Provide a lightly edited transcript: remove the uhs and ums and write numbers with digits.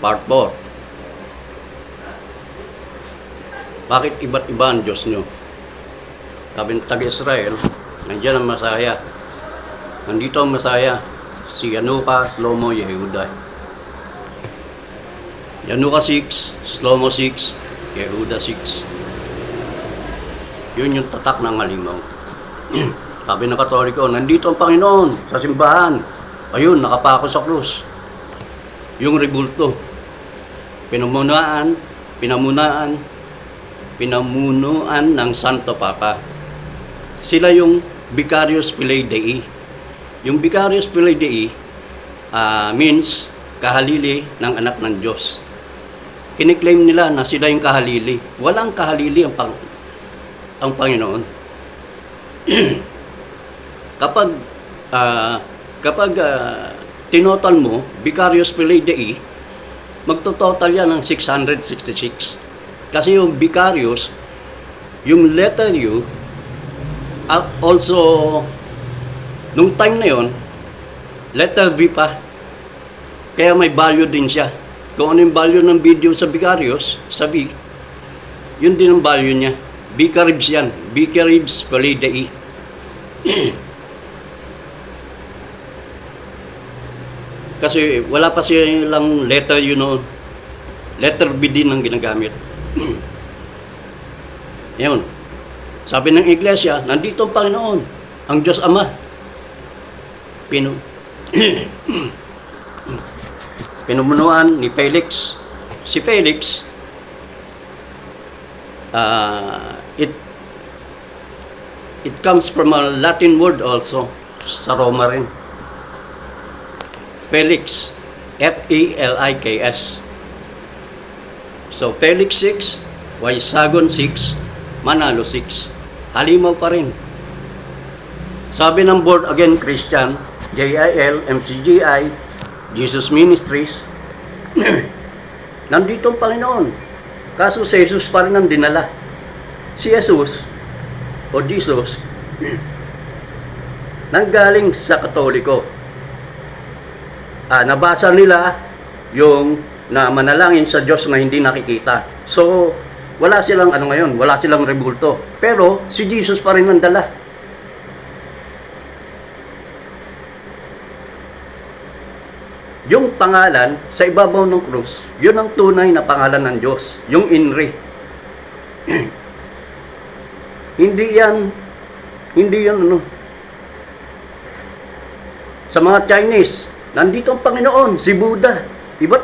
Part 4. Bakit iba't iba ang Diyos nyo? Sabi ng taga-Israel, nandiyan ang Masaya. Nandito ang Masaya, si Yanuka, Shlomo, Yehuda. Yanuka 6, Shlomo 6, Yehuda 6. Yun yung tatak ng halimaw. Sabi ng Katoliko, nandito ang Panginoon sa simbahan. Ayun, nakapako sa krus. Yung rebulto. Pinamunuan ng Santo Papa. Sila yung Vicarius Filii Dei. Yung Vicarius Filii Dei means kahalili ng anak ng Diyos. Kiniklaim nila na sila yung kahalili. Walang kahalili ang Panginoon. Kapag tinotal mo, Vicarius Filii Dei, magtototal yan ng 666. Kasi yung Vicarius, yung letter U, also, nung time na yon, letter V pa. Kaya may value din siya. Kung ano yung value ng video sa Vicarius, sa V, yun din ang value niya. Vicaribs yan. Vicaribs Filii Dei. Kasi wala pa silang letter U noon. Letter B din ang ginagamit. Yun. Sabi ng Iglesia, nandito ang Panginoon, ang Diyos Ama. Pinumunuan ni Felix. Si Felix, it comes from a Latin word also, sa Roma rin. Felix, F-E-L-I-K-S. So, Felix 6, Waisagon 6, Manalo 6. Halimaw pa rin. Sabi ng Born Again Christian, JIL, MCGI, Jesus Ministries, nandito ang Panginoon. Kaso si Jesus pa rin ang dinala. Si Jesus, o Jesus, nanggaling sa Katoliko. Nabasa nila yung na manalangin sa Diyos na hindi nakikita. So, wala silang ngayon, wala silang rebulto. Pero, si Jesus pa rin ang dala. Yung pangalan sa ibabaw ng krus, yun ang tunay na pangalan ng Diyos. Yung INRI. Hindi yan sa mga Chinese, nandito ang Panginoon, si Buddha. Iba't